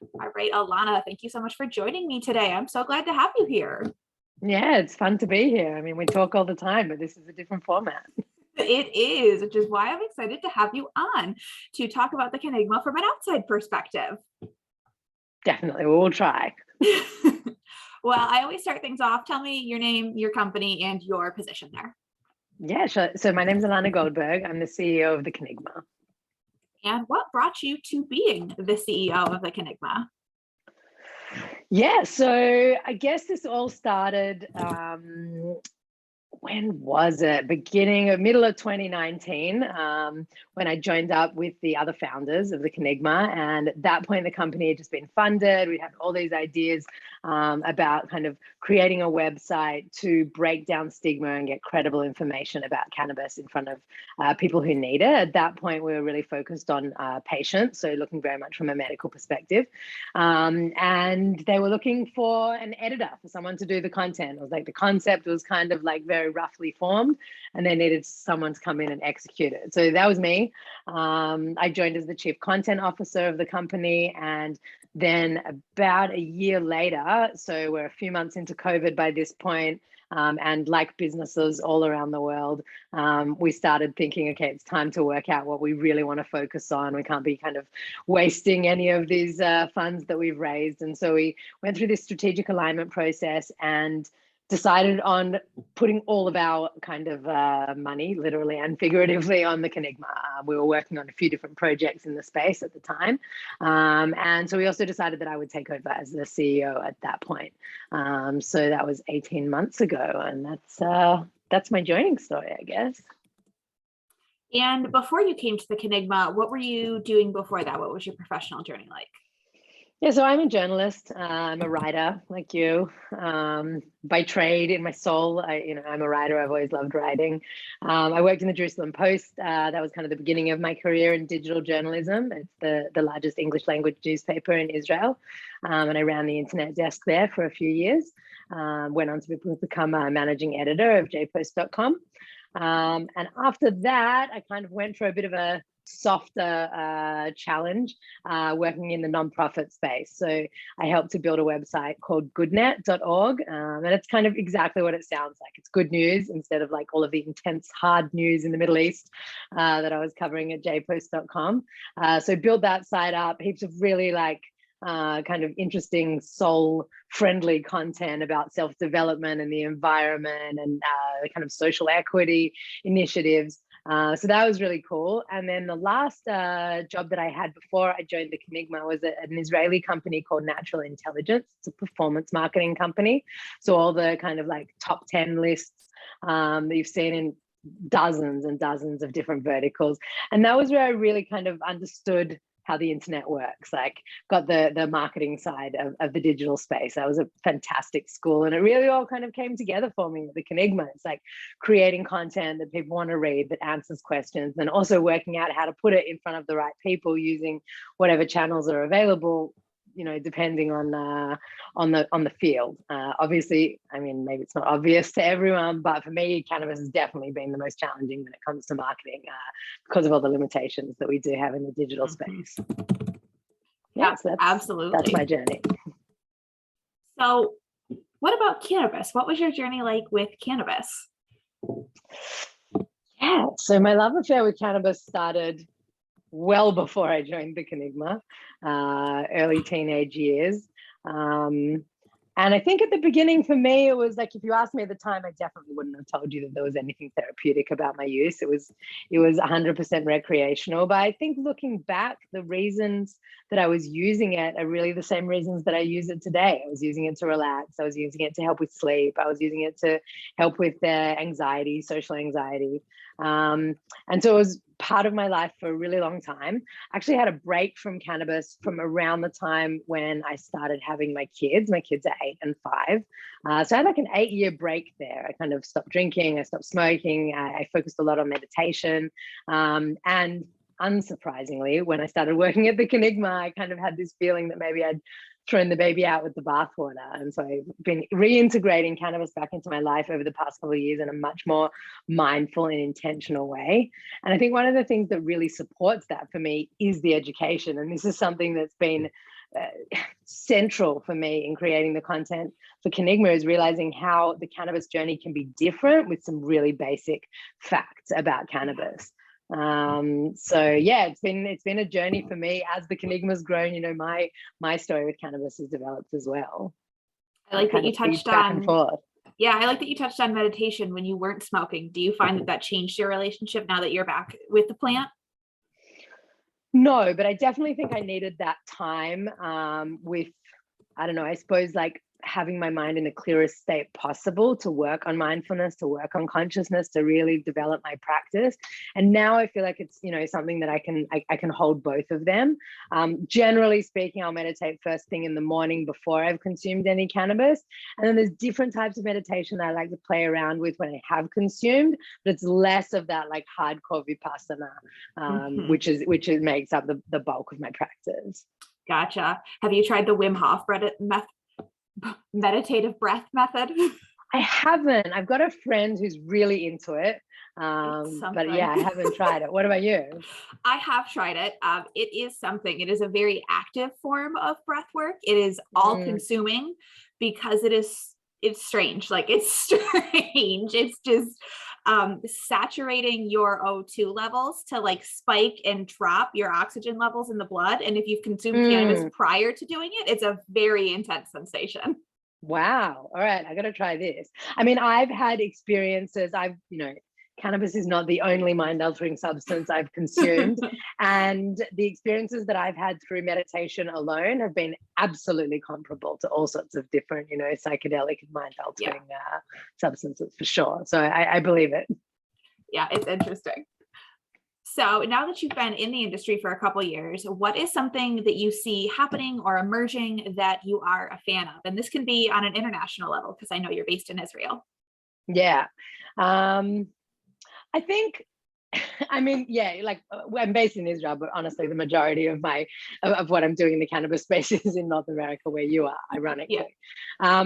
All right, Elana, thank you so much for joining me today. I'm so glad to have you here. Yeah, it's fun to be here. I mean, we talk all the time, but this is a different format. It is, which is why I'm excited to have you on to talk about the Cannigma from an outside perspective. Definitely, we'll try. Well, I always start things off. Tell me your name, your company, and your position there. Yeah, sure. So my name's Elana Goldberg. I'm the CEO of the Cannigma. And what brought you to being the CEO of the Cannigma? Yeah, so I guess this all started, when was it? Middle of 2019, when I joined up with the other founders of the Cannigma. And at that point, the company had just been funded. We had all these ideas about kind of creating a website to break down stigma and get credible information about cannabis in front of people who need it. At that point, we were really focused on patients, so looking very much from a medical perspective. And they were looking for an editor, for someone to do the content. It was like the concept was kind of like very roughly formed, and they needed someone to come in and execute it. So that was me. I joined as the chief content officer of the company, and then about a year later, so we're a few months into COVID by this point, and like businesses all around the world, we started thinking, okay, it's time to work out what we really want to focus on. We can't be kind of wasting any of these funds that we've raised. And so we went through this strategic alignment process and decided on putting all of our kind of money, literally and figuratively, on the Cannigma. We were working on a few different projects in the space at the time. And so we also decided that I would take over as the CEO at that point. So that was 18 months ago. And that's my joining story, I guess. And before you came to the Cannigma, what were you doing before that? What was your professional journey like? Yeah, so I'm a journalist. I'm a writer like you. By trade, in my soul, I'm a writer. I've always loved writing. I worked in the Jerusalem Post. That was kind of the beginning of my career in digital journalism. It's the largest English language newspaper in Israel. And I ran the internet desk there for a few years. Went on to become a managing editor of jpost.com. And after that, I kind of went for a bit of a softer challenge, working in the nonprofit space. So I helped to build a website called goodnet.org, and it's kind of exactly what it sounds like. It's good news instead of like all of the intense hard news in the Middle East that I was covering at jpost.com. So build that site up, heaps of really like kind of interesting soul-friendly content about self-development and the environment and the kind of social equity initiatives. So that was really cool. And then the last job that I had before I joined the Cannigma was an Israeli company called Natural Intelligence. It's a performance marketing company. So all the kind of like top 10 lists that you've seen in dozens and dozens of different verticals. And that was where I really kind of understood how the internet works, like got the marketing side of the digital space. That was a fantastic school, and it really all kind of came together for me with the Cannigma. It's like creating content that people want to read, that answers questions, and also working out how to put it in front of the right people using whatever channels are available, depending on the field. Obviously, I mean, maybe it's not obvious to everyone, but for me, cannabis has definitely been the most challenging when it comes to marketing because of all the limitations that we do have in the digital space. Yeah, so absolutely. That's my journey. So what about cannabis? What was your journey like with cannabis? Yeah, so my love affair with cannabis started well before I joined the Cannigma, early teenage years. And I think at the beginning for me, it was like, if you asked me at the time, I definitely wouldn't have told you that there was anything therapeutic about my use. It was 100% recreational. But I think looking back, the reasons that I was using it are really the same reasons that I use it today. I was using it to relax. I was using it to help with sleep. I was using it to help with anxiety, social anxiety. And so it was part of my life for a really long time. I actually had a break from cannabis from around the time when I started having my kids. My kids are 8 and 5. So I had like an 8-year break there. I kind of stopped drinking, I stopped smoking, I focused a lot on meditation. And unsurprisingly, when I started working at the Cannigma, I kind of had this feeling that maybe I'd thrown the baby out with the bathwater. And so I've been reintegrating cannabis back into my life over the past couple of years in a much more mindful and intentional way. And I think one of the things that really supports that for me is the education. And this is something that's been central for me in creating the content for Cannigma, is realizing how the cannabis journey can be different with some really basic facts about cannabis. So yeah, it's been a journey for me as the Cannigma's grown. You know, my story with cannabis has developed as well. I like that you touched back and on, forth. yeah, I like that you touched on meditation when you weren't smoking. Do you find that changed your relationship now that you're back with the plant? No, but I definitely think I needed that time with, I don't know, I suppose like having my mind in the clearest state possible to work on mindfulness, to work on consciousness, to really develop my practice. And now I feel like it's, you know, something that I can hold both of them. Generally speaking, I'll meditate first thing in the morning before I've consumed any cannabis. And then there's different types of meditation that I like to play around with when I have consumed, but it's less of that like hardcore vipassana, which makes up the bulk of my practice. Gotcha. Have you tried the Wim Hof meditative breath method? I haven't. I've got a friend who's really into it. But yeah, I haven't tried it. What about you? I have tried it. It is something. It is a very active form of breath work. It is all consuming because it's strange. Like it's strange. It's just saturating your O2 levels to like spike and drop your oxygen levels in the blood. And if you've consumed cannabis prior to doing it, it's a very intense sensation. Wow. All right. I got to try this. I mean, I've had experiences. Cannabis is not the only mind altering substance I've consumed. And the experiences that I've had through meditation alone have been absolutely comparable to all sorts of different, you know, psychedelic and mind altering substances for sure. So I believe it. Yeah, it's interesting. So now that you've been in the industry for a couple of years, what is something that you see happening or emerging that you are a fan of? And this can be on an international level, because I know you're based in Israel. Yeah. I think, I mean, yeah, like I'm based in Israel, but honestly, the majority of what I'm doing in the cannabis space is in North America, where you are, ironically. Yeah.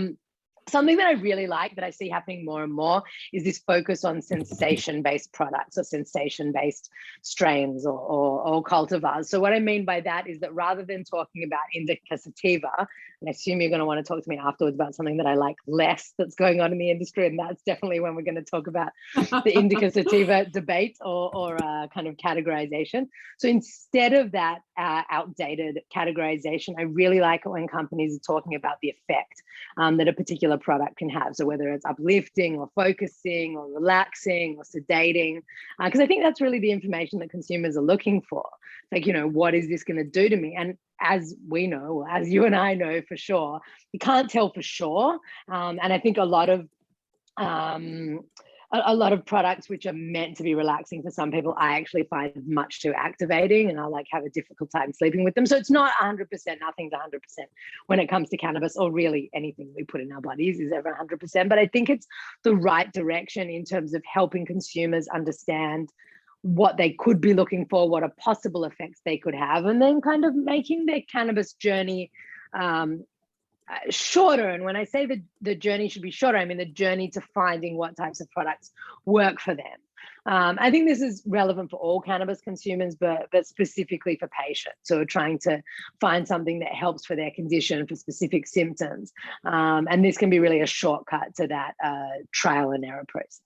Something that I really like that I see happening more and more is this focus on sensation-based products or sensation-based strains or cultivars. So what I mean by that is that rather than talking about indica sativa, and I assume you're going to want to talk to me afterwards about something that I like less that's going on in the industry, and that's definitely when we're going to talk about the indica sativa debate or kind of categorization. So instead of that outdated categorization, I really like it when companies are talking about the effect that a particular product can have. So whether it's uplifting or focusing or relaxing or sedating, because I think that's really the information that consumers are looking for. Like, you know, what is this going to do to me? And as we know, as you and I know for sure, you can't tell for sure. And I think a lot of products which are meant to be relaxing for some people, I actually find much too activating, and I like have a difficult time sleeping with them. So it's not 100%, nothing's 100% when it comes to cannabis, or really anything we put in our bodies is ever 100%. But I think it's the right direction in terms of helping consumers understand what they could be looking for, what are possible effects they could have, and then kind of making their cannabis journey shorter. And when I say the journey should be shorter, I mean the journey to finding what types of products work for them. I think this is relevant for all cannabis consumers, but specifically for patients who are trying to find something that helps for their condition, for specific symptoms. And this can be really a shortcut to that trial and error process.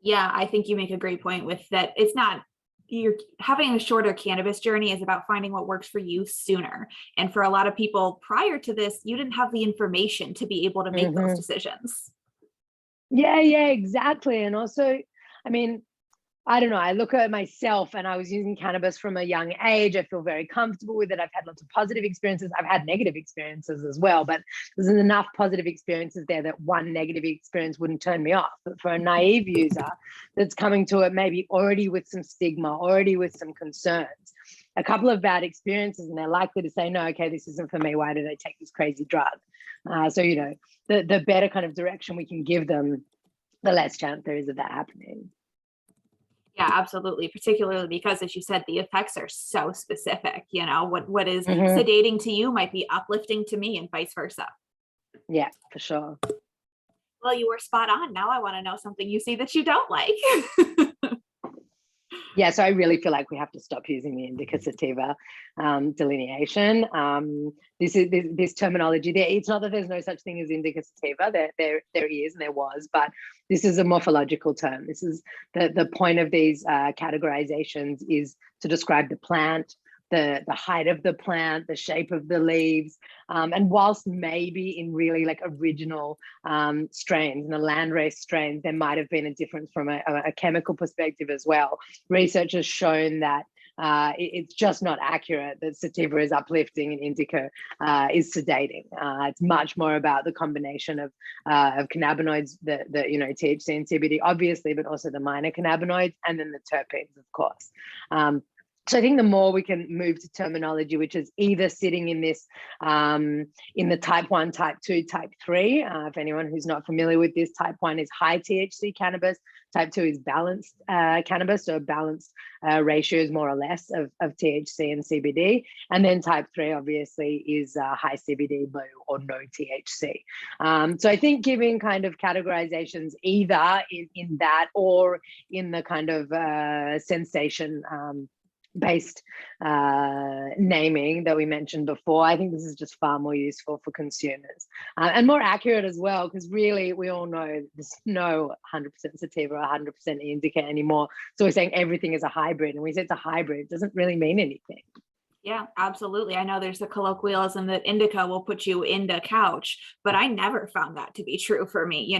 Yeah, I think you make a great point with that. It's not, you're having a shorter cannabis journey is about finding what works for you sooner. And for a lot of people prior to this, you didn't have the information to be able to make those decisions. Yeah, exactly. And also, I mean, I don't know, I look at myself and I was using cannabis from a young age. I feel very comfortable with it. I've had lots of positive experiences. I've had negative experiences as well, but there's enough positive experiences there that one negative experience wouldn't turn me off. But for a naive user that's coming to it maybe already with some stigma, already with some concerns, a couple of bad experiences, and they're likely to say, no, okay, this isn't for me. Why did I take this crazy drug? So, you know, the better kind of direction we can give them, the less chance there is of that happening. Yeah, absolutely. Particularly because, as you said, the effects are so specific. You know, what is sedating to you might be uplifting to me, and vice versa. Yeah, for sure. Well, you were spot on. Now I want to know something you see that you don't like. Yeah, so I really feel like we have to stop using the indica sativa delineation. This terminology there. It's not that there's no such thing as indica sativa. There is and there was, but this is a morphological term. This is the point of these categorizations is to describe the plant, the height of the plant, the shape of the leaves, and whilst maybe in really like original strains and the landrace strains, there might have been a difference from a chemical perspective as well. Research has shown that it's just not accurate that sativa is uplifting and indica is sedating. It's much more about the combination of cannabinoids, the THC and CBD, obviously, but also the minor cannabinoids, and then the terpenes, of course. So I think the more we can move to terminology, which is either sitting in this, in the type 1, type 2, type 3. If anyone who's not familiar with this, type 1 is high THC cannabis. Type 2 is balanced cannabis, so balanced ratios more or less of THC and CBD. And then type 3 obviously is high CBD, low or no THC. So I think giving kind of categorizations either in that or in the kind of sensation based naming that we mentioned before, I think this is just far more useful for consumers and more accurate as well, because really we all know there's no 100% sativa or 100% indica anymore. So we're saying everything is a hybrid, and we say it's a hybrid, it doesn't really mean anything. Yeah, absolutely. I know there's a colloquialism that indica will put you into couch, but I never found that to be true for me.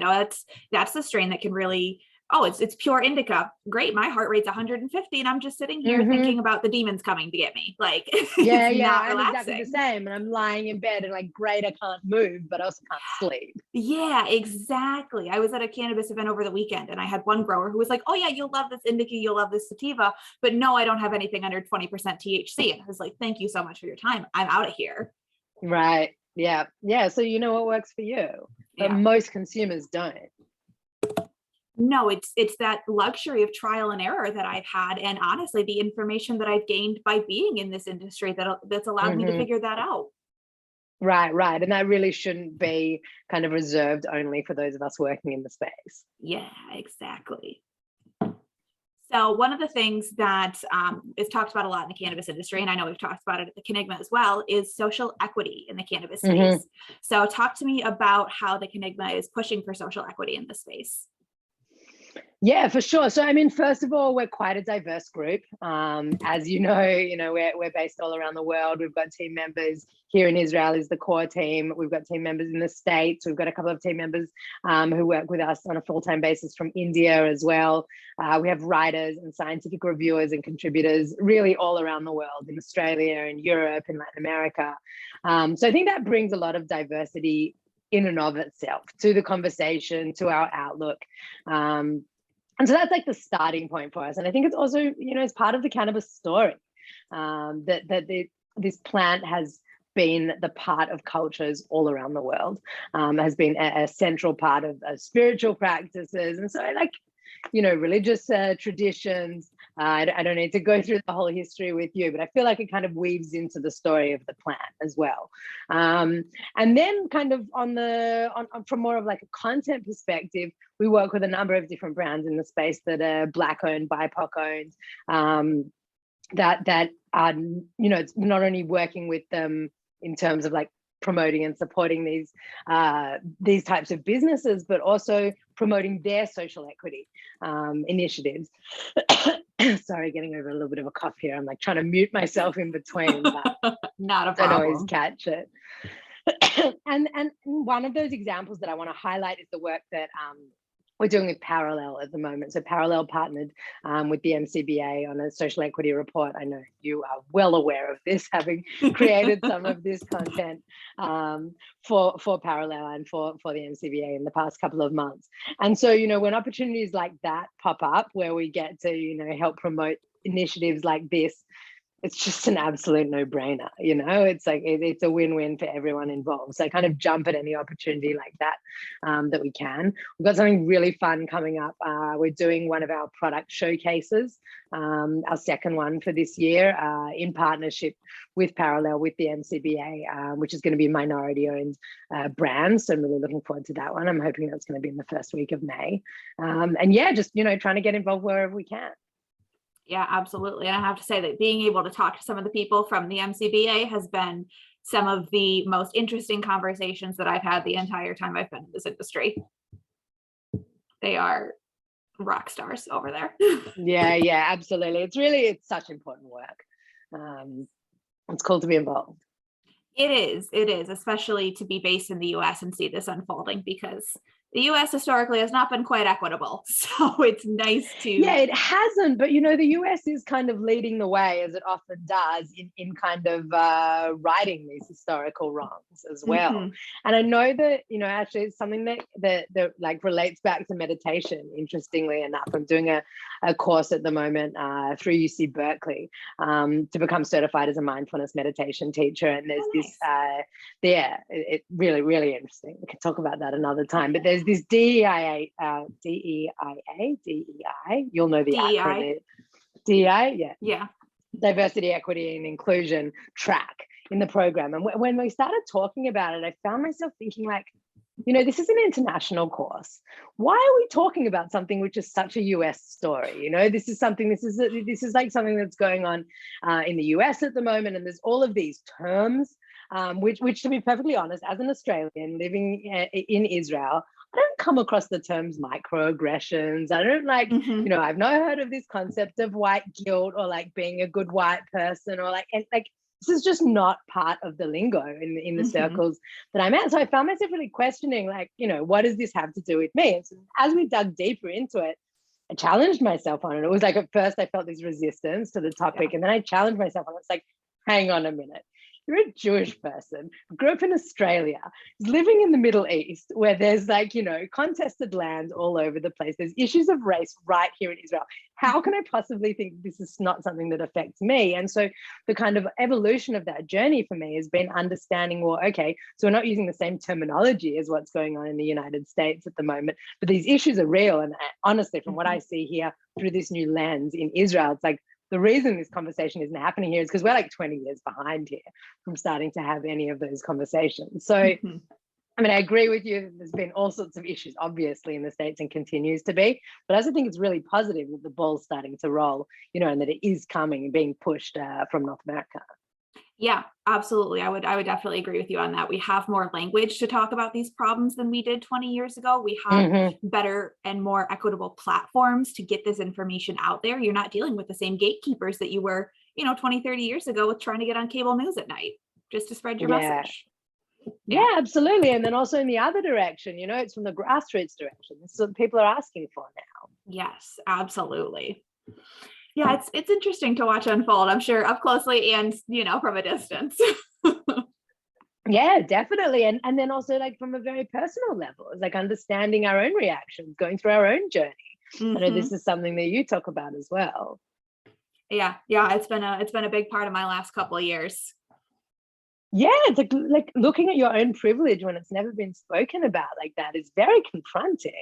That's the strain that can really, it's pure indica. Great. My heart rate's 150 and I'm just sitting here thinking about the demons coming to get me. Like, yeah, I'm exactly the same. And I'm lying in bed and like, great, I can't move, but I also can't sleep. Yeah, exactly. I was at a cannabis event over the weekend and I had one grower who was like, oh yeah, you'll love this indica, you'll love this sativa, but no, I don't have anything under 20% THC. And I was like, thank you so much for your time. I'm out of here. Right. Yeah. Yeah. So you know what works for you, but most consumers don't. No, it's that luxury of trial and error that I've had, and honestly, the information that I've gained by being in this industry that's allowed me to figure that out. Right. And that really shouldn't be kind of reserved only for those of us working in the space. Yeah, exactly. So one of the things that is talked about a lot in the cannabis industry, and I know we've talked about it at the Cannigma as well, is social equity in the cannabis space. So talk to me about how the Cannigma is pushing for social equity in this space. Yeah, for sure. So, I mean, first of all, we're quite a diverse group. As you know, we're based all around the world. We've got team members here in Israel is the core team. We've got team members in the States. We've got a couple of team members who work with us on a full-time basis from India as well. We have writers and scientific reviewers and contributors really all around the world, in Australia, in Europe, in Latin America. So I think that brings a lot of diversity in and of itself to the conversation, to our outlook. And so that's like the starting point for us. And I think it's also, it's part of the cannabis story this plant has been the part of cultures all around the world, has been a central part of spiritual practices. And so religious traditions. I don't need to go through the whole history with you, but I feel like it kind of weaves into the story of the plant as well. And then kind of from more of like a content perspective, we work with a number of different brands in the space that are Black owned, BIPOC owned, that are, it's not only working with them in terms of like promoting and supporting these types of businesses, but also promoting their social equity initiatives. Sorry, getting over a little bit of a cough here. I'm like trying to mute myself in between, but not a problem. Don't always catch it. And one of those examples that I want to highlight is the work that we're doing with Parallel at the moment. So Parallel partnered with the MCBA on a social equity report. I know you are well aware of this, having created some of this content for Parallel and for the MCBA in the past couple of months. And so, when opportunities like that pop up where we get to, help promote initiatives like this, it's just an absolute no-brainer. It's like it's a win-win for everyone involved. So I kind of jump at any opportunity like that that we can. We've got something really fun coming up. We're doing one of our product showcases, our second one for this year, in partnership with Parallel with the MCBA, which is going to be minority-owned brands. So I'm really looking forward to that one. I'm hoping that's going to be in the first week of May. And yeah, just trying to get involved wherever we can. Yeah, absolutely. And I have to say that being able to talk to some of the people from the MCBA has been some of the most interesting conversations that I've had the entire time I've been in this industry. They are rock stars over there. Yeah, absolutely. It's such important work. It's cool to be involved. It is, especially to be based in the US and see this unfolding, because the US historically has not been quite equitable. So it's nice to. Yeah, it hasn't, but the US is kind of leading the way, as it often does, in kind of righting these historical wrongs as well. Mm-hmm. And I know that actually it's something that like relates back to meditation. Interestingly enough, I'm doing a course at the moment through UC Berkeley to become certified as a mindfulness meditation teacher. And there's it's really, really interesting. We can talk about that another time. But there's this DEI, you'll know the acronym. DEI, yeah. Diversity, equity, and inclusion track in the program. And when we started talking about it, I found myself thinking like, this is an international course. Why are we talking about something which is such a US story? This is like something that's going on in the US at the moment. And there's all of these terms, which to be perfectly honest, as an Australian living in Israel, I don't come across the terms microaggressions. I don't I've not heard of this concept of white guilt or like being a good white person or this is just not part of the lingo in the circles that I'm at. So I found myself really questioning, what does this have to do with me? And so as we dug deeper into it, I challenged myself on it. It was like, at first I felt this resistance to the topic, and then I challenged myself on it. It's like, hang on a minute. You're a Jewish person, grew up in Australia, living in the Middle East, where there's contested lands all over the place. There's issues of race right here in Israel. How can I possibly think this is not something that affects me? And so the kind of evolution of that journey for me has been understanding, well, okay, so we're not using the same terminology as what's going on in the United States at the moment, but these issues are real. And honestly, from what I see here through this new lens in Israel, it's like, the reason this conversation isn't happening here is because we're like 20 years behind here from starting to have any of those conversations. So, I mean, I agree with you. There's been all sorts of issues, obviously, in the States and continues to be. But I also think it's really positive that the ball's starting to roll, and that it is coming and being pushed from North America. Yeah, absolutely. I would definitely agree with you on that. We have more language to talk about these problems than we did 20 years ago. We have better and more equitable platforms to get this information out there. You're not dealing with the same gatekeepers that you were, 20, 30 years ago with trying to get on cable news at night just to spread your message. Yeah, absolutely. And then also in the other direction, it's from the grassroots direction. This is what people are asking for now. Yes, absolutely. Yeah, it's interesting to watch unfold, I'm sure, up closely and, from a distance. Yeah, definitely. And then also from a very personal level, it's like understanding our own reactions, going through our own journey. I know this is something that you talk about as well. Yeah, it's been a big part of my last couple of years. Yeah, it's like looking at your own privilege when it's never been spoken about like that is very confronting.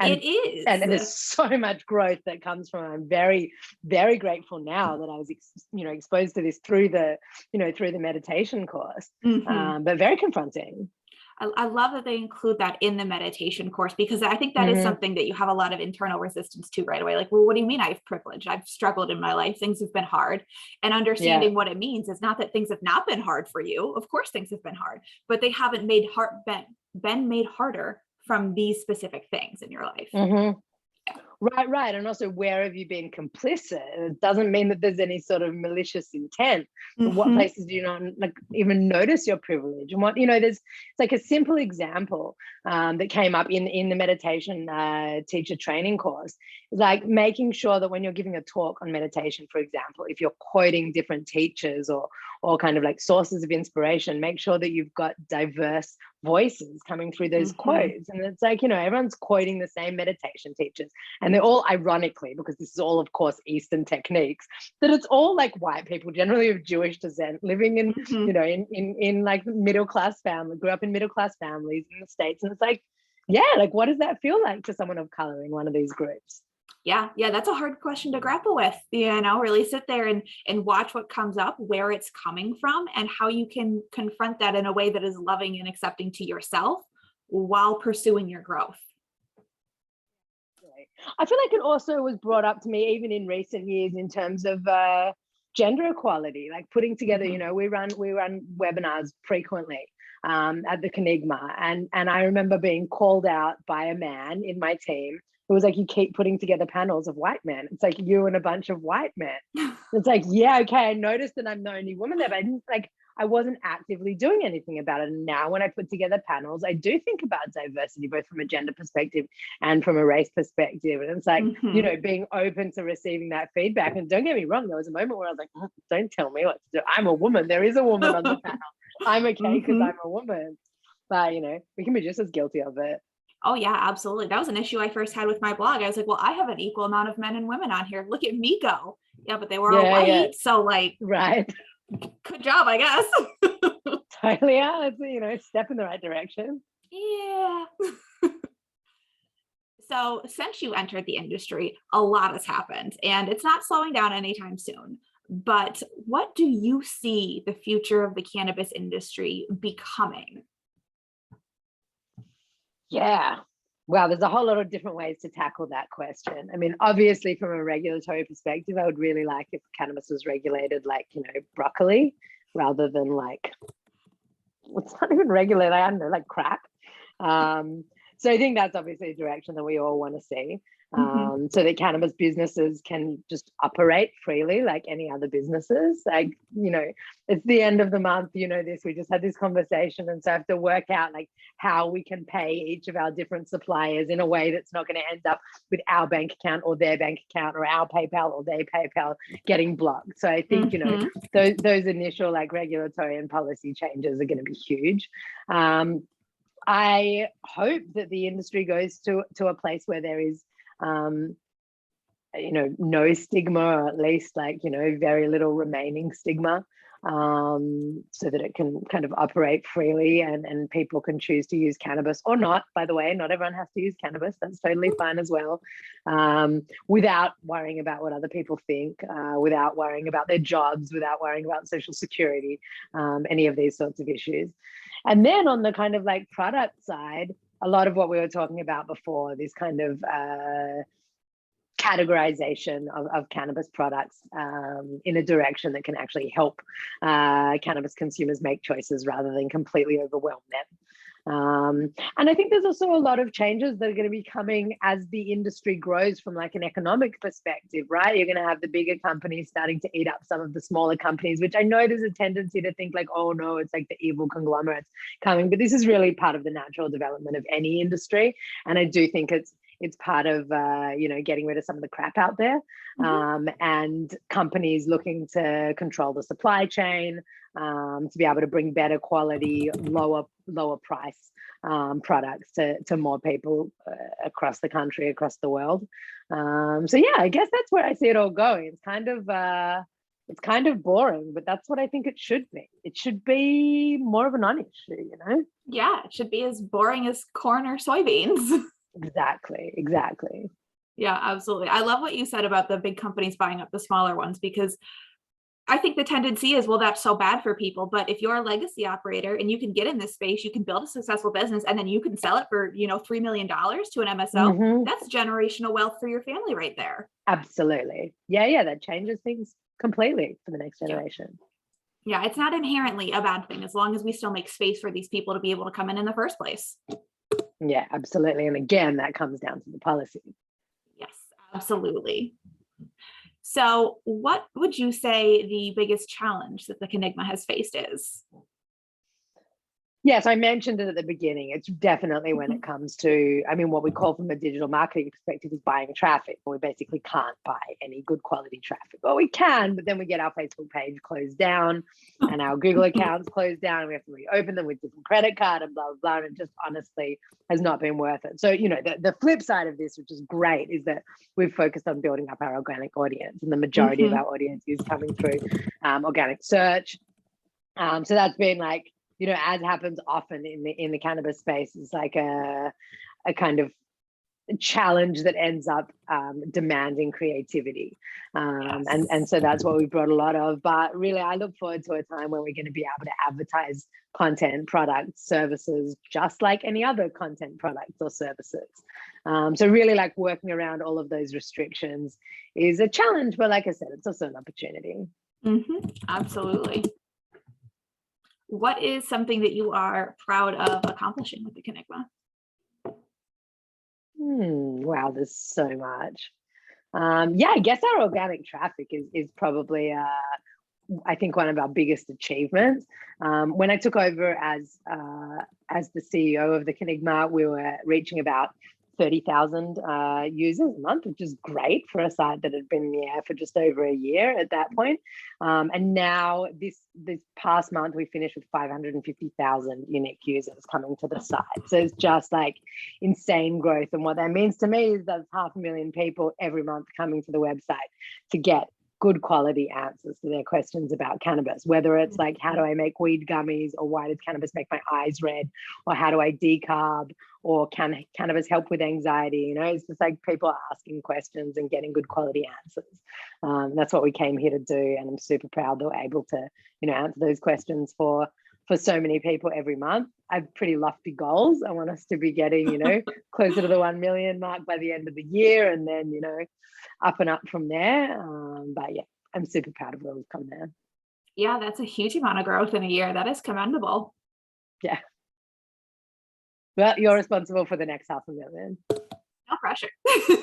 And, it is. And there's so much growth that comes from it. I'm very, very grateful now that I was, exposed to this through the meditation course, but very confronting. I love that they include that in the meditation course, because I think that is something that you have a lot of internal resistance to right away. Like, well, what do you mean I have privilege? I've struggled in my life. Things have been hard. And understanding what it means is not that things have not been hard for you. Of course, things have been hard, but they haven't been made harder from these specific things in your life. Right. And also, where have you been complicit? It doesn't mean that there's any sort of malicious intent. But what places do you not even notice your privilege? And what, it's like a simple example that came up in the meditation teacher training course, like making sure that when you're giving a talk on meditation, for example, if you're quoting different teachers or kind of like sources of inspiration, make sure that you've got diverse voices coming through those quotes. And it's like, everyone's quoting the same meditation teachers, and they're all, ironically, because this is all, of course, Eastern techniques, that it's all like white people, generally of Jewish descent, living in, in like middle-class family, grew up in middle-class families in the States. And it's like, what does that feel like to someone of color in one of these groups? Yeah, that's a hard question to grapple with, really sit there and watch what comes up, where it's coming from, and how you can confront that in a way that is loving and accepting to yourself while pursuing your growth. I feel like it also was brought up to me even in recent years in terms of gender equality, like putting together, you know, we run webinars frequently at the Cannigma, and I remember being called out by a man in my team. It was like, you keep putting together panels of white men. It's like you and a bunch of white men. It's like, yeah, okay, I noticed that I'm the only woman there, but I didn't I wasn't actively doing anything about it. And now when I put together panels, I do think about diversity, both from a gender perspective and from a race perspective. And it's like, you know, being open to receiving that feedback. And don't get me wrong, there was a moment where I was like, don't tell me what to do. I'm a woman. There is a woman on the panel. I'm okay because I'm a woman. But, you know, we can be just as guilty of it. Oh yeah, absolutely. That was an issue I first had with my blog. I was like, well, I have an equal amount of men and women on here. Look at me go. Yeah, but they were all white. Yeah. So like, right. Good job, I guess. Totally. Yeah, it's, you know, step in the right direction. Yeah. So since you entered the industry, a lot has happened and it's not slowing down anytime soon. But what do you see the future of the cannabis industry becoming? Yeah. Wow, there's a whole lot of different ways to tackle that question. I mean, obviously, from a regulatory perspective, I would really like if cannabis was regulated like, you know, broccoli, rather than like, it's not even regulated, I don't know, like crack. So I think that's obviously a direction that we all want to see. So that cannabis businesses can just operate freely like any other businesses. Like, you know, it's the end of the month, you know, we just had this conversation, and so I have to work out like how we can pay each of our different suppliers in a way that's not going to end up with our bank account or their bank account or our PayPal or their PayPal getting blocked. So I think, you know, those initial like regulatory and policy changes are going to be huge. I hope that the industry goes to a place where there is you know, no stigma, or at least like, you know, very little remaining stigma, so that it can kind of operate freely, and people can choose to use cannabis or not. By the way, not everyone has to use cannabis. That's totally fine as well, without worrying about what other people think, without worrying about their jobs, without worrying about social security, any of these sorts of issues. And then on the kind of like product side, a lot of what we were talking about before, this kind of categorization of cannabis products in a direction that can actually help cannabis consumers make choices rather than completely overwhelm them. And I think there's also a lot of changes that are going to be coming as the industry grows from like an economic perspective, right? You're going to have the bigger companies starting to eat up some of the smaller companies, which I know there's a tendency to think like, oh no, it's like the evil conglomerates coming, but this is really part of the natural development of any industry. And I do think it's part of, you know, getting rid of some of the crap out there, and companies looking to control the supply chain, to be able to bring better quality, lower price products to more people across the country, across the world. So yeah, I guess that's where I see it all going. It's kind of boring, but that's what I think it should be. It should be more of a non-issue, you know? Yeah, it should be as boring as corn or soybeans. Exactly. Yeah, absolutely. I love what you said about the big companies buying up the smaller ones, because I think the tendency is, well, that's so bad for people. But if you're a legacy operator and you can get in this space, you can build a successful business, and then you can sell it for, you know, $3 million to an MSO. That's generational wealth for your family right there. Absolutely. Yeah, that changes things completely for the next generation. Yeah, it's not inherently a bad thing as long as we still make space for these people to be able to come in the first place. Yeah, absolutely. And again, that comes down to the policy. Yes, absolutely. So what would you say the biggest challenge that the Cannigma has faced is? Yes, I mentioned it at the beginning. It's definitely when it comes to, I mean, what we call from a digital marketing perspective is buying traffic. We basically can't buy any good quality traffic. Well, we can, but then we get our Facebook page closed down and our Google accounts closed down. We have to reopen them with different credit card and blah, blah, blah. And it just honestly has not been worth it. So, you know, the flip side of this, which is great, is that we've focused on building up our organic audience, and the majority of our audience is coming through organic search. So that's been like, you know, as happens often in the cannabis space, it's like a kind of challenge that ends up demanding creativity. Yes. And so that's what we brought a lot of. But really, I look forward to a time where we're going to be able to advertise content, products, services, just like any other content products or services. So really, like, working around all of those restrictions is a challenge, but like I said, it's also an opportunity. Absolutely. What is something that you are proud of accomplishing with the Cannigma? Wow, there's so much. Yeah, I guess our organic traffic is probably I think one of our biggest achievements. When I took over as the CEO of the Cannigma, we were reaching about 30,000 users a month, which is great for a site that had been in the air for just over a year at that point. And now this past month, we finished with 550,000 unique users coming to the site. So it's just like insane growth. And what that means to me is that's 500,000 people every month coming to the website to get good quality answers to their questions about cannabis, whether it's like, how do I make weed gummies, or why does cannabis make my eyes red, or how do I decarb, or can cannabis help with anxiety? You know, it's just like people are asking questions and getting good quality answers. That's what we came here to do, and I'm super proud that we're able to, you know, answer those questions for so many people every month. I have pretty lofty goals. I want us to be getting, you know, closer to the 1 million mark by the end of the year, and then, you know, up and up from there. But yeah, I'm super proud of where we've come there. Yeah, that's a huge amount of growth in a year. That is commendable. Yeah. Well, you're responsible for the next 500,000. No pressure.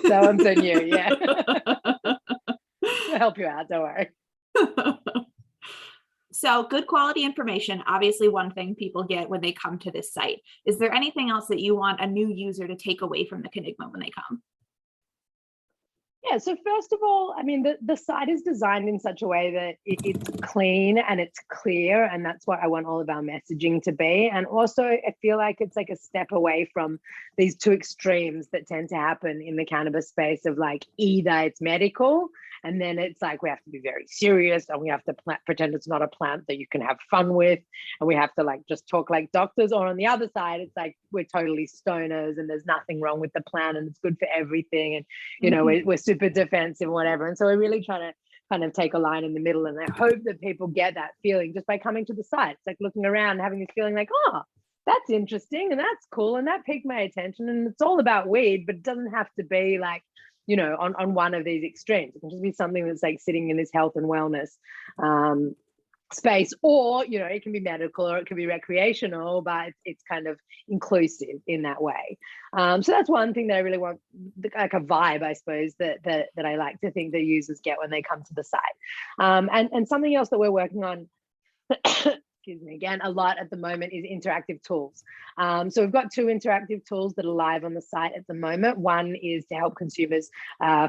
That one's on you, yeah. I'll help you out, don't worry. So good quality information, obviously one thing people get when they come to this site. Is there anything else that you want a new user to take away from the Cannigma when they come? Yeah, so first of all, I mean, the site is designed in such a way that it's clean and it's clear, and that's what I want all of our messaging to be. And also, I feel like it's like a step away from these two extremes that tend to happen in the cannabis space of like, either it's medical, and then it's like we have to be very serious, and we have to pretend it's not a plant that you can have fun with, and we have to like just talk like doctors. Or on the other side, it's like we're totally stoners and there's nothing wrong with the plant and it's good for everything, and you know, we're super defensive and whatever. And so we're really trying to kind of take a line in the middle, and I hope that people get that feeling just by coming to the site. It's like looking around and having this feeling like, oh, that's interesting and that's cool and that piqued my attention, and it's all about weed, but it doesn't have to be like, you know, on one of these extremes. It can just be something that's like sitting in this health and wellness space, or, you know, it can be medical or it can be recreational, but it's kind of inclusive in that way. So that's one thing that I really want, like a vibe, I suppose, that I like to think that users get when they come to the site. And something else that we're working on excuse me, again, a lot at the moment is interactive tools. So we've got 2 interactive tools that are live on the site at the moment. One is to help consumers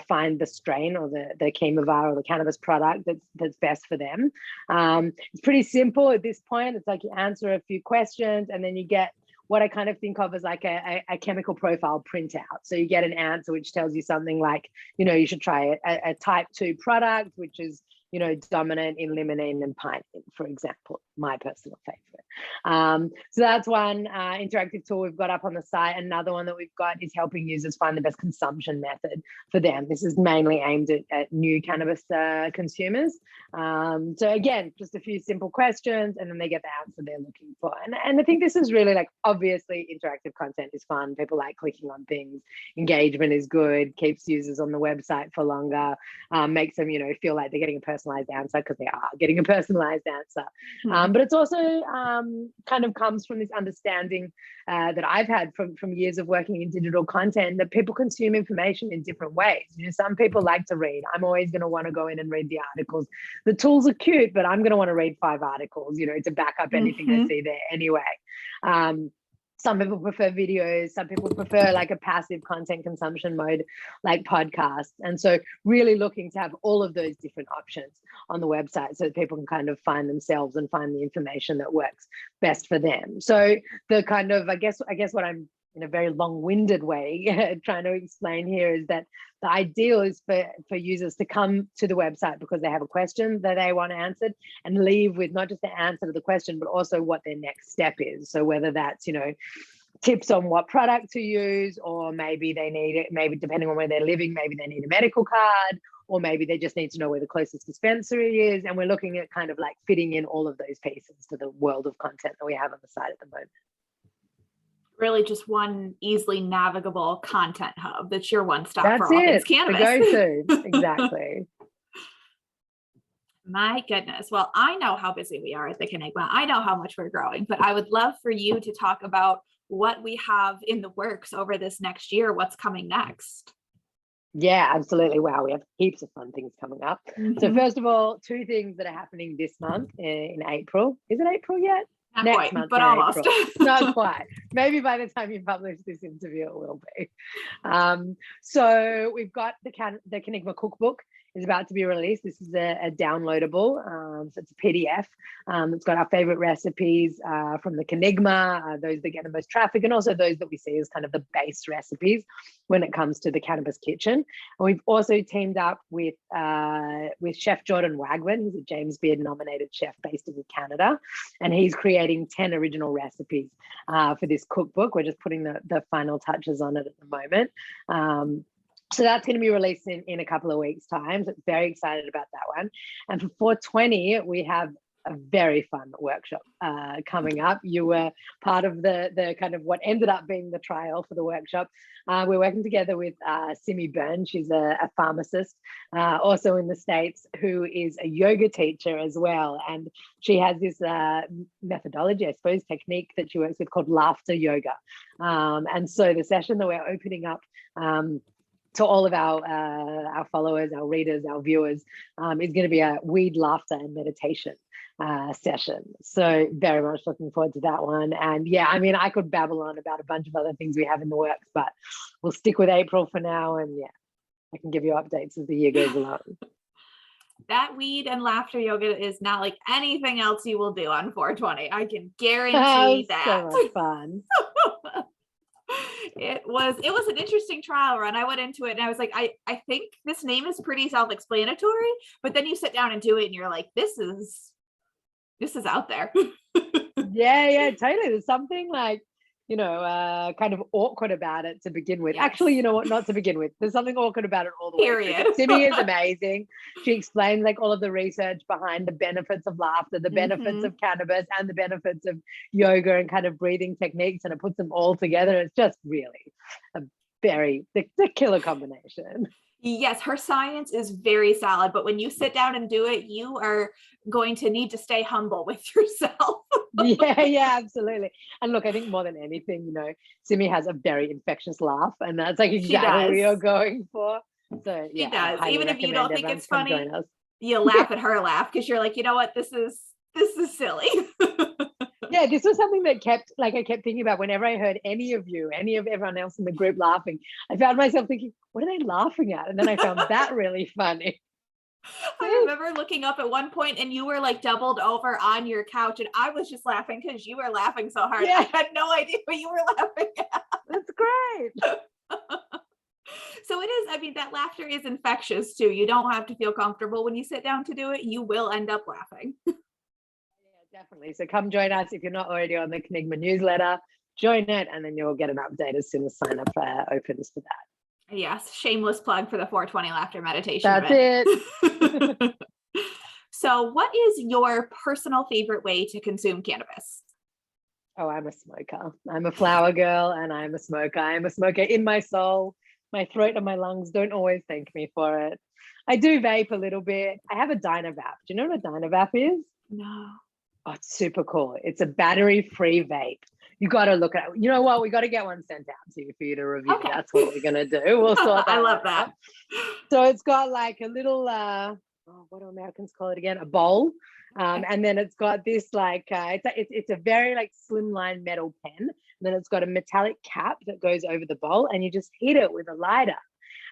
find the strain or the Cannabis or the cannabis product that's best for them. It's pretty simple at this point. It's like you answer a few questions and then you get what I kind of think of as like a chemical profile printout. So you get an answer which tells you something like, you know, you should try a type 2 product, which is, you know, dominant in limonene and pine, for example, my personal favorite. So that's one interactive tool we've got up on the site. Another one that we've got is helping users find the best consumption method for them. This is mainly aimed at new cannabis consumers. So again, just a few simple questions and then they get the answer they're looking for. And I think this is really like, obviously interactive content is fun. People like clicking on things. Engagement is good, keeps users on the website for longer, makes them, you know, feel like they're getting a personalized answer because they are getting a personalized answer. But it's also kind of comes from this understanding that I've had from years of working in digital content, that people consume information in different ways. You know, some people like to read. I'm always going to want to go in and read the articles. The tools are cute, but I'm going to want to read 5 articles, you know, to back up anything I see there anyway. Some people prefer videos, some people prefer like a passive content consumption mode like podcasts. And so really looking to have all of those different options on the website so that people can kind of find themselves and find the information that works best for them. So the kind of, I guess what I'm in a very long-winded way trying to explain here is that the ideal is for users to come to the website because they have a question that they want answered and leave with not just the answer to the question, but also what their next step is. So whether that's, you know, tips on what product to use, or maybe they need it, maybe depending on where they're living, maybe they need a medical card, or maybe they just need to know where the closest dispensary is. And we're looking at kind of like fitting in all of those pieces to the world of content that we have on the site at the moment. Really just one easily navigable content hub that's your one-stop for That's all things it, cannabis. the go-to. Exactly. My goodness. Well, I know how busy we are at the Cannigma. I know how much we're growing, but I would love for you to talk about what we have in the works over this next year, what's coming next. Yeah, absolutely. Wow, we have heaps of fun things coming up. So first of all, 2 things that are happening this month in April. Is it April yet? Not Next quite, month, but almost. Not quite. Maybe by the time you publish this interview, it will be. So we've got the Cannigma cookbook is about to be released. This is a downloadable, so it's a PDF. It's got our favorite recipes from the Cannigma, those that get the most traffic, and also those that we see as kind of the base recipes when it comes to the cannabis kitchen. And we've also teamed up with Chef Jordan Wagman, who's a James Beard nominated chef based in Canada, and he's creating 10 original recipes for this cookbook. We're just putting the final touches on it at the moment. So that's going to be released in a couple of weeks' time. So very excited about that one. And for 420, we have a very fun workshop coming up. You were part of the kind of what ended up being the trial for the workshop. We're working together with Simi Byrne. She's a pharmacist, also in the States, who is a yoga teacher as well. And she has this methodology, I suppose, technique that she works with called laughter yoga. And so the session that we're opening up to all of our followers, our readers, our viewers, is going to be a weed, laughter, and meditation session. So very much looking forward to that one. And yeah, I mean, I could babble on about a bunch of other things we have in the works, but we'll stick with April for now. And yeah, I can give you updates as the year goes along. That weed and laughter yoga is not like anything else you will do on 420. I can guarantee that. So much fun. It was an interesting trial run. I went into it and I was like, I think this name is pretty self-explanatory, but then you sit down and do it and you're like, this is out there. Yeah, totally. There's something like, kind of awkward about it to begin with. Yes. Actually, you know what? Not to begin with. There's something awkward about it all the way through. Simi is amazing. She explains like all of the research behind the benefits of laughter, the benefits of cannabis, and the benefits of yoga and kind of breathing techniques, and it puts them all together. It's just really the killer combination. Yes, her science is very solid, but when you sit down and do it, you are going to need to stay humble with yourself. Yeah, absolutely. And look, I think more than anything, Simi has a very infectious laugh, and that's like exactly what you're going for. So yeah, she does. Even if you don't think it's funny, you'll laugh at her laugh because you're like, you know what, this is silly. Yeah, this was something that I kept thinking about whenever I heard any of everyone else in the group laughing. I found myself thinking, what are they laughing at? And then I found that really funny. I remember looking up at one point and you were like doubled over on your couch and I was just laughing because you were laughing so hard. Yeah. I had no idea what you were laughing at. That's great. So it is, I mean, that laughter is infectious too. You don't have to feel comfortable when you sit down to do it. You will end up laughing. Definitely. So come join us. If you're not already on the Cannigma newsletter, join it, and then you'll get an update as soon as sign up opens for that. Yes, shameless plug for the 420 laughter meditation. That's it. So what is your personal favorite way to consume cannabis? Oh, I'm a smoker. I'm a flower girl and I'm a smoker. I'm a smoker in my soul. My throat and my lungs don't always thank me for it. I do vape a little bit. I have a Dynavap. Do you know what a Dynavap is? No. Oh, it's super cool. It's a battery-free vape. You got to look at it. You know what? We got to get one sent out to you for you to review. Okay. That's what we're going to do. We'll sort that. I love that. So it's got like a little, what do Americans call it again? A bowl. And then it's got this like, it's a very like slimline metal pen. And then it's got a metallic cap that goes over the bowl and you just heat it with a lighter.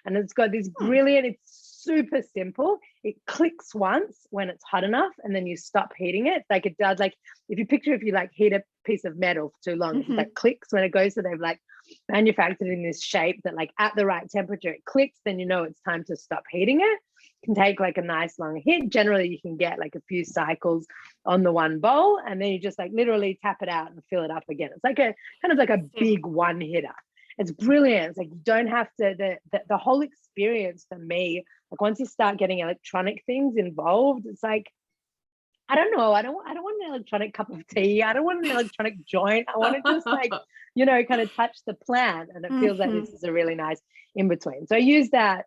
And it's got this brilliant, it's super simple. It clicks once when it's hot enough and then you stop heating it. Like it does, like if you like heat a piece of metal for too long, it like clicks when it goes. So they've like manufactured in this shape that like at the right temperature, it clicks, then you know it's time to stop heating it. can take like a nice long hit. Generally, you can get like a few cycles on the one bowl, and then you just like literally tap it out and fill it up again. It's like a kind of like a big one hitter. It's brilliant. It's like you don't have to, the whole experience for me, like once you start getting electronic things involved, it's like, I don't know. I don't want an electronic cup of tea. I don't want an electronic joint. I want to just like, kind of touch the plant. And it feels like this is a really nice in between. So I use that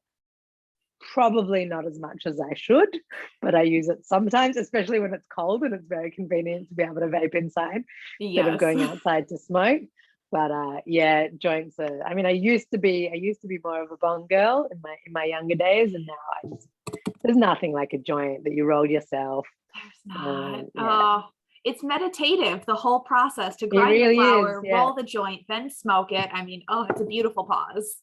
probably not as much as I should, but I use it sometimes, especially when it's cold and it's very convenient to be able to vape inside instead of going outside to smoke. But yeah, joints are, I mean, I used to be more of a bong girl in my younger days, and now there's nothing like a joint that you roll yourself. There's not. Oh, it's meditative, the whole process to grind really the flower, is, roll the joint, then smoke it. I mean, oh, it's a beautiful pause.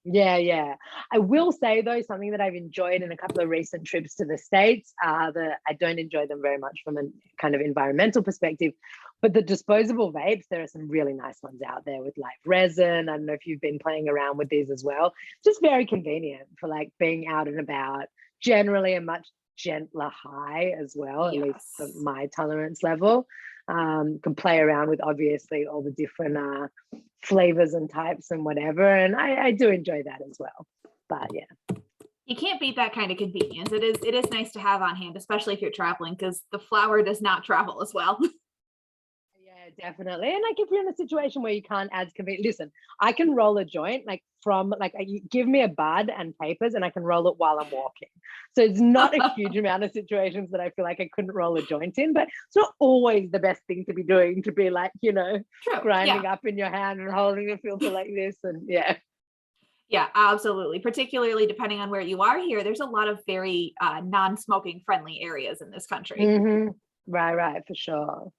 Yeah. I will say though, something that I've enjoyed in a couple of recent trips to the States, that I don't enjoy them very much from a kind of environmental perspective, but the disposable vapes, there are some really nice ones out there with like resin. I don't know if you've been playing around with these as well. Just very convenient for like being out and about, generally a much gentler high as well, at least for my tolerance level. Can play around with obviously all the different flavors and types and whatever, and I do enjoy that as well. But yeah, you can't beat that kind of convenience. It is nice to have on hand, especially if you're traveling, because the flower does not travel as well. Yeah, definitely. And like if you're in a situation where you can't as convenient, listen, I can roll a joint give me a bud and papers and I can roll it while I'm walking. So it's not a huge amount of situations that I feel like I couldn't roll a joint in, but it's not always the best thing to be doing, to be like, grinding up in your hand and holding a filter like this. And yeah, absolutely. Particularly depending on where you are here, there's a lot of very non-smoking friendly areas in this country. Right, for sure.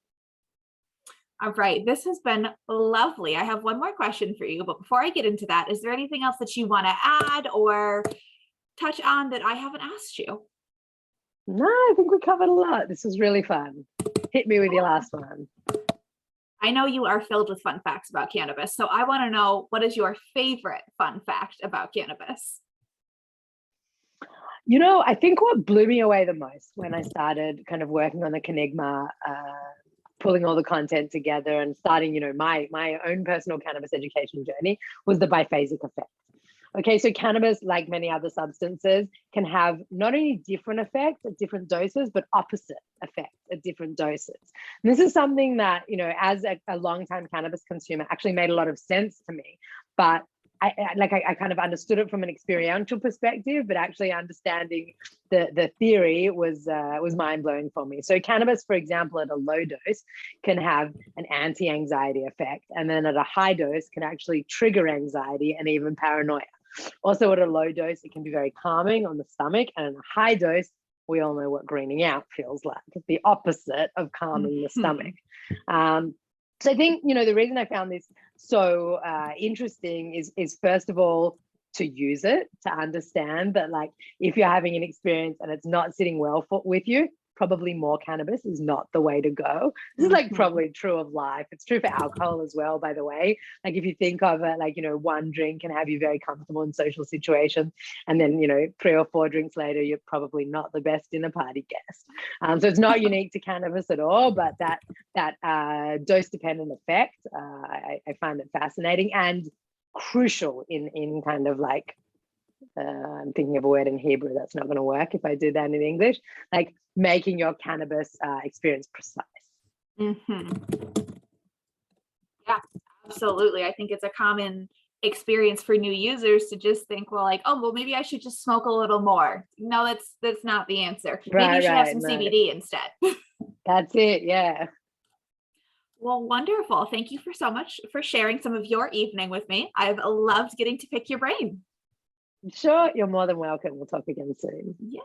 All right, this has been lovely. I have one more question for you, but before I get into that, is there anything else that you want to add or touch on that I haven't asked you? No, I think we covered a lot. This was really fun. Hit me with your last one. I know you are filled with fun facts about cannabis, so I want to know, what is your favorite fun fact about cannabis? I think what blew me away the most when I started kind of working on the Cannigma, pulling all the content together and starting, my own personal cannabis education journey, was the biphasic effect. Okay, so cannabis, like many other substances, can have not only different effects at different doses, but opposite effects at different doses. And this is something that, as a longtime cannabis consumer, actually made a lot of sense to me. But I kind of understood it from an experiential perspective, but actually understanding the theory was mind-blowing for me. So cannabis, for example, at a low dose can have an anti-anxiety effect, and then at a high dose can actually trigger anxiety and even paranoia. Also at a low dose, it can be very calming on the stomach, and at a high dose, we all know what greening out feels like. It's the opposite of calming the stomach. So I think, the reason I found this so interesting is first of all, to use it, to understand that, like, if you're having an experience and it's not sitting well with you, probably more cannabis is not the way to go. This is like probably true of life. It's true for alcohol as well, by the way. Like if you think of it, like, one drink can have you very comfortable in social situations, and then 3 or 4 drinks later, you're probably not the best dinner party guest. So it's not unique to cannabis at all, but that dose dependent effect, I find it fascinating and crucial in kind of like, I'm thinking of a word in Hebrew that's not going to work if I do that in English, like making your cannabis experience precise. Yeah, absolutely. I think it's a common experience for new users to just think, well, like, oh, well, maybe I should just smoke a little more. No, that's not the answer. Maybe you should have some CBD instead. That's it. Yeah. Well, wonderful. Thank you so much for sharing some of your evening with me. I've loved getting to pick your brain. Sure, you're more than welcome. We'll talk again soon. Yeah.